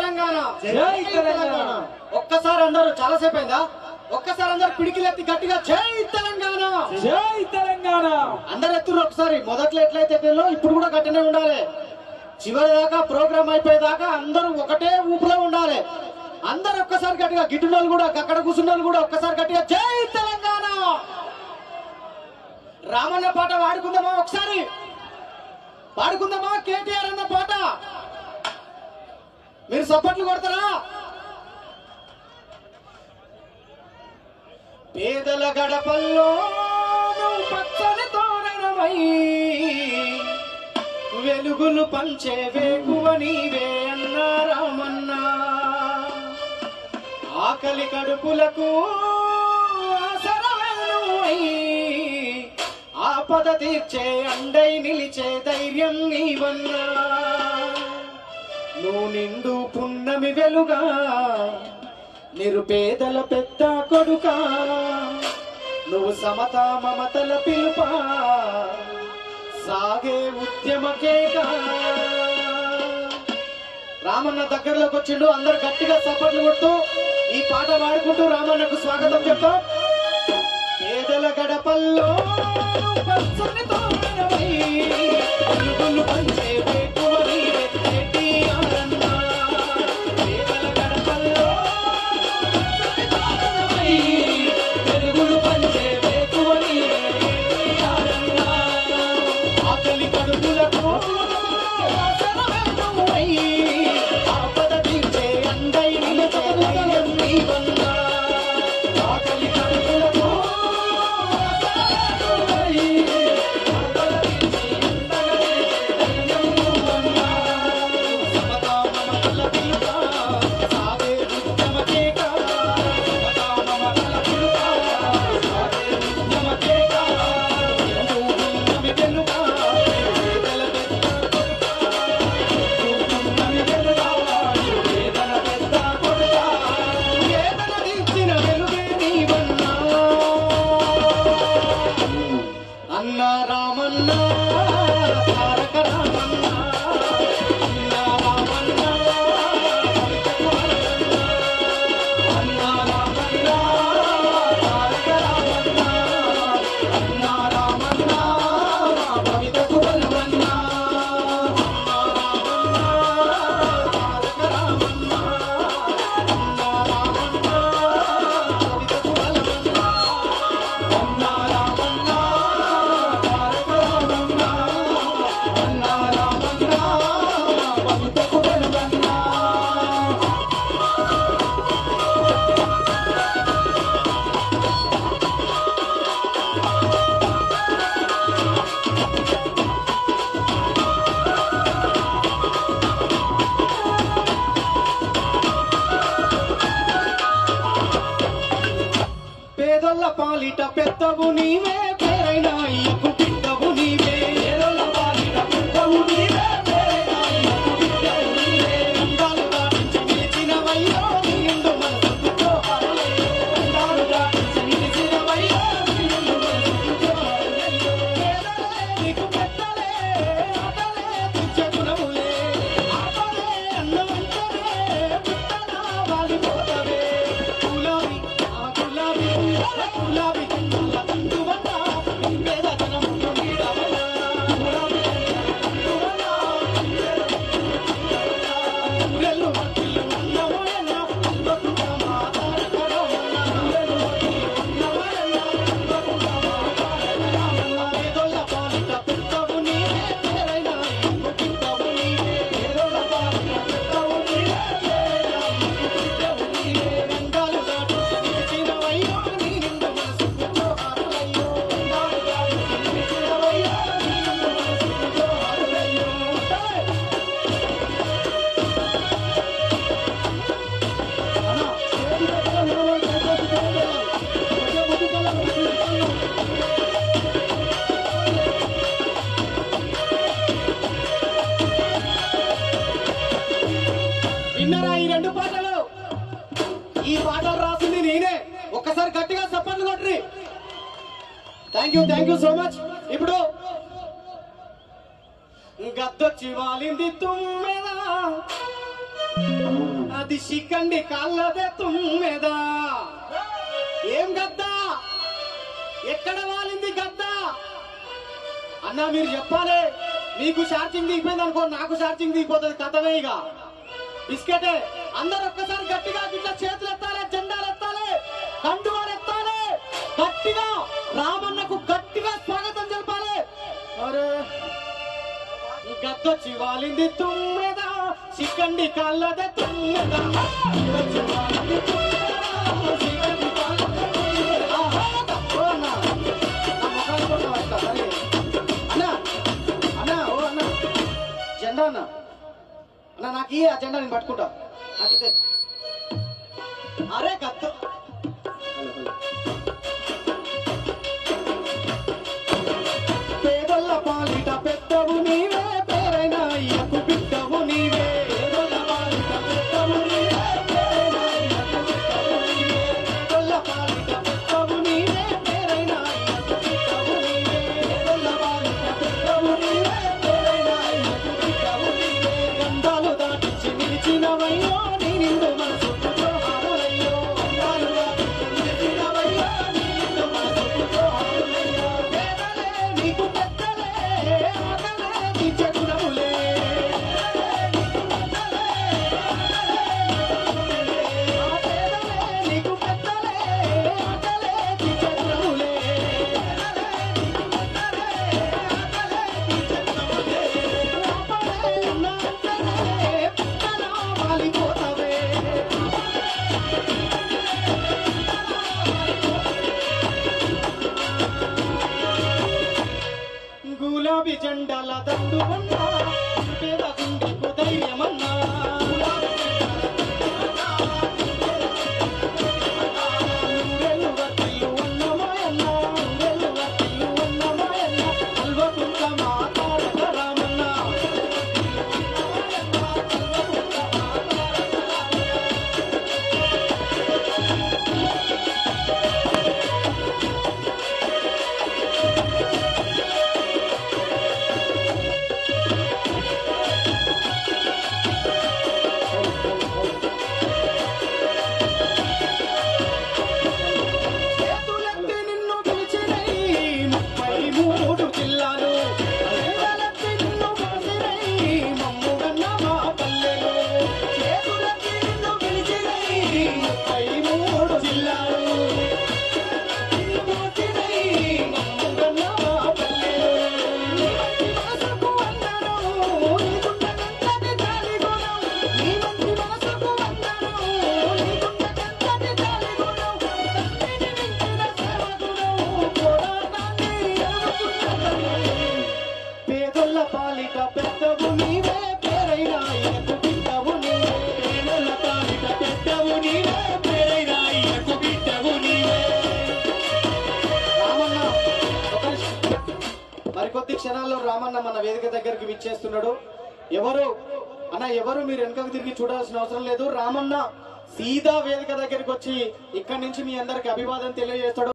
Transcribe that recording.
తెలంగాణ జై తెలంగాణ ఒక్కసారి అందరూ చాలా సేపు అయిందా ఒక్కసారి అందరూ పిడికిలెత్తి గట్టిగా జై తెలంగాణ జై తెలంగాణ అందరు ఎత్తురు ఒకసారి మొదట్లో ఎట్లయితే ఇప్పుడు కూడా గట్టినే ఉండాలి చివరి దాకా ప్రోగ్రామ్ అయిపోయేదాకా అందరూ ఒకటే ఊపులో ఉండాలి అందరు ఒక్కసారి గట్టిగా గిట్టునోళ్ళు కూడా అక్కడ కూర్చున్నోళ్ళు కూడా ఒక్కసారి గట్టిగా జై తెలంగాణ రామన్న పాట వాడుకుందామా ఒకసారి పాడుకుందామా కేటీఆర్ అన్న పాట మీరు సపోర్ట్లు కొడతారా పేదల గడపల్లో పచ్చని తోరణమై వెలుగులు పంచే వేకువ నీవే అన్నా రామన్నా ఆకలి కడుపులకు ఆసరానువై ఆపద తీర్చే అండై నిలిచే ధైర్యం నీవన్నా నువ్వు నిండు పున్నమి వెలుగా నిరుపేదల పెద్ద కొడుకా నువ్వు సమతా మమతల పిలుపా సాగే ఉద్యమకేగా రామన్న దగ్గరలోకి వచ్చిండు అందరు గట్టిగా సపోర్ట్లు కొడుతూ ఈ పాట పాడుకుంటూ రామన్నకు స్వాగతం చెప్తాం పేదల గడపల్లో పచ్చని తోరణమై వెలుగులు పంచే వేకువ నీవే కేటీఆర్ అన్నా పేదల గడపల్లో పచ్చని తోరణమై వెలుగులు పంచే వేకువ నీవే కేటీఆర్ అన్నా ఆకలి కడుపులకు ఆసరానువై ఆపద తీర్చే అండై నిలిచే ధైర్యం నీవన్నా ఆకలి కడుపులకు అన్నా రామన్నా తారక రామన్నా అన్నా రామన్నా అన్నా రామన్నా తారక రామన్నా అన్నా రామన్నా భవితకు బలమన్నా అన్నా రామన్నా తారక రామన్నా అన్నా రామన్నా భవితకు బలమన్నా అన్నా రామన్నా పేదల పాలిట పెద్దవు నీవే పేరైన అయ్యకు బిడ్డవు నీవే పేదల పాలిట పెద్దవు నీవే పేరైన అయ్యకు బిడ్డవు నీవే అందాలు దాటించి నిలిచినవయ్యో నిండు మనసుకు జోహారులయ్యో అందాలు దాటించి నిలిచినవయ్యో నిండు మనసుకు జోహారులయ్యో పేదలే నీకు పెద్దలే ఆటలే పిచ్చ గుణములే ఆటలే అన్నవంచనే పుట్టనా వాలిపోతవే గులాబీ ఆ గులాబీ గులాబీ కుండల కుండువన్నా పేదతనమును నీడవన్నా గులాబీ కుండువన్నా గులెల్లు మట్టిల్లు ఉన్నవయన్నా బతుకమ్మా తారక రామన్నా గులెల్లు మట్టిల్లు ఉన్నవయన్నా బతుకమ్మా తారక రామన్నా పేదోళ్ళ పాలిట పెద్దవు నీవే పేరైన అయ్యకు బిడ్డవు నీవే పేదోళ్ళ పాలిట పెద్దవు నీవే పేరైన అయ్యకు బిడ్డవు నీవే రంగాలు దాటి నిలిచినవయ్యో నీ నిండు మనసుకు జోహారులయ్యో రంగాలు దాటి నిలిచినవయ్యో నీ నిండు మనసుకు జోహారులయ్యో విన్నరా ఈ రెండు పాటలు ఈ పాటలు రాసింది నేనే ఒక్కసారి గట్టిగా సపోర్ట్ కొట్రి థ్యాంక్ యూ సో మచ్ ఇప్పుడు గద్దొచ్చి వాలింది తుమ్మెదా అది శిఖండి కాళ్ళదే తుమ్మెదా. ఏం గద్దా, ఎక్కడ వాలింది గద్దా అన్నా మీరు చెప్పాలి. మీకు ఛార్జింగ్ దిగిపోయింది అనుకో, నాకు ఛార్జింగ్ దిగిపోతుంది. కథమే ఇక బిస్కెటే. అందరు ఒక్కసారి గట్టిగా ఇట్లా చేతులు ఎత్తాలి, జెండాలు ఎత్తాలి, కండువాలు ఎత్తాలి, గట్టిగా రామన్నకు గట్టిగా స్వాగతం చెప్పాలి. అరే గద్దొచ్చి వాలింది తుమ్మెదా, శిఖండి కాళ్ళదే తుమ్మెదా. జెండా అన్న అన్న నాకు ఈ జెండా నేను పట్టుకుంటా. నాకైతే అరే గద్ద పేదల పాలిట పెద్దవు నీవే, పేరైన అయ్యకు బిడ్డవు నీవే. పేదల పాలిట పెద్దవు నీవే, పేరైన అయ్యకు బిడ్డవు నీవే. పేదల పాలిట పెద్దవు నీవే, పేరైన అయ్యకు బిడ్డవు నీవే. పేదల పాలిట పెద్దవు నీవే, పేరైన అయ్యకు బిడ్డవు నీవే. గంధాలు దాటించి నిలిచినవయ్యో నీ నిండు మనసుకు జోహారులయ్యో. గంధాలు దాటించి నిలిచినవయ్యో నీ నిండు మనసుకు జోహారులయ్యో. పేదలే నీకు పెద్దలే, ఆకలే నీ చతురములే. పేదలే నీకు పెద్దలే, ఆకలే నీ చతురములే. రామలే నా అంతనే పుట్టనా వాలిపోతావే. గులాబీ జెండాల దండు అన్నా, పేద గుండెకు ధైర్యమన్నా. నూరేళ్ళు వర్తిల్లు అన్నమాయన్న, నూరేళ్ళు వర్తిల్లు అన్నమాయన్న, కల్వకుంట్ల మాతాడక రామన్న. చేతులెత్తి నిన్ను పిలిచినై 33 జిల్లాలు, చేతులెత్తి నిన్ను పిలిచినై మమ్ముగన్న మా పల్లెలు. చేతులెత్తి నిన్ను పిలిచినై 33 జిల్లాలు, నిన్ను పిలిచినై మమ్ముగన్న మా పల్లెలు. నీ మంచి మనసుకు వందనం, నీకుండగంతటి జాలిగుణం. నీ మంచి మనసుకు వందనం, నీకుండగంతటి జాలిగుణం. తండ్రిని మించిన సేవగుణం, పోరాటాన్ని ఎరుగుతున్నదనం. పేదొల్ల పాలిట పెద్దవు నీవే, పేరైన అయ్యకు బిడ్డవు నీవే. పేదొల్ల పాలిట పెద్దవు నీవే, పేరైన అయ్యకు బిడ్డవు నీవే. రామన్న మరికొద్ది క్షణాల్లో రామన్న మన వేదిక దగ్గరికి విచ్చేస్తున్నాడు. ఎవరు అన్న, ఎవరు మీరు వెనుకకు తిరిగి చూడాల్సిన అవసరం లేదు. రామన్న సీదా వేదిక దగ్గరికి వచ్చి ఇక్కడి నుంచి మీ అందరికి అభివాదం తెలియజేస్తాడు.